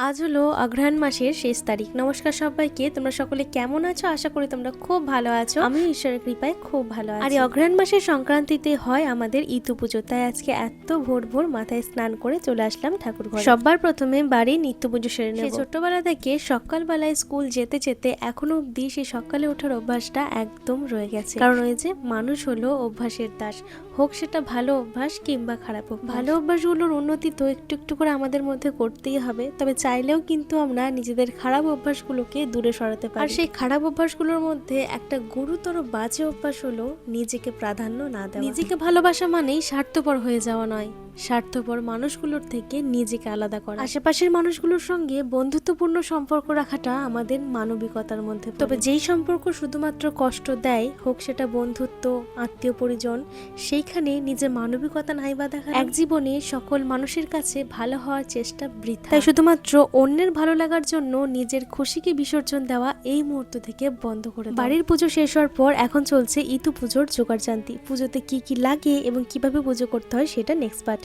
আজ হলো অঘ্রাণ মাসের শেষ তারিখ। নমস্কার সবাইকে, তোমরা সকলে কেমন আছো? আশা করি তোমরা খুব ভালো আছো। আমি ঈশ্বরের কৃপায় খুব ভালো আছি। আর এই অঘ্রাণ মাসের সংক্রান্তিতে হয় আমাদের ইতু পুজো, তাই আজকে এত ভোর ভোর মাথায় স্নান করে চলে আসলাম ঠাকুর ঘরে। সবার প্রথমে বাড়ির নিত্য পুজো সেরে নেব। ছোট্টবেলা থেকে সকালবেলায় স্কুল যেতে যেতে এখনো অব্দি সেই সকালে ওঠার অভ্যাসটা একদম রয়ে গেছে। কারণ ওই যে মানুষ হলো অভ্যাসের দাস, হোক সেটা ভালো অভ্যাস কিংবা খারাপ অভ্যাস। ভালো অভ্যাসগুলোর উন্নতি তো একটু একটু করে আমাদের মধ্যে করতেই হবে, তবে চাইলেও কিন্তু আমরা নিজেদের খারাপ অভ্যাসগুলোকে দূরে সরাতে পারি। আর সেই খারাপ অভ্যাসগুলোর মধ্যে একটা গুরুতর বাজে অভ্যাস হলো নিজেকে প্রাধান্য না দেওয়া। নিজেকে ভালোবাসা মানেই স্বার্থপর হয়ে যাওয়া নয়, স্বার্থপর মানুষগুলোর থেকে নিজেকে আলাদা করা। আশেপাশের মানুষগুলোর সঙ্গে বন্ধুত্বপূর্ণ সম্পর্ক রাখাটা আমাদের মানবিকতার মধ্যে। তবে যেই সম্পর্ক শুধুমাত্র কষ্ট দেয়, হোক সেটা বন্ধুত্ব, আত্মীয় পরিজন, সেইখানে নিজের মানবিকতা নাই বা দেখা এক জীবনে সকল মানুষের কাছে ভালো হওয়ার চেষ্টা বৃথা। তাই শুধুমাত্র অন্যের ভালো লাগার জন্য নিজের খুশিকে বিসর্জন দেওয়া এই মুহূর্ত থেকে বন্ধ করে দাও। বাড়ির পুজো শেষ হওয়ার পর এখন চলছে ইতু পুজোর জোগাড় জান্তি। পুজোতে কি কি লাগে এবং কিভাবে পুজো করতে হয় সেটা নেক্সট পার্ট।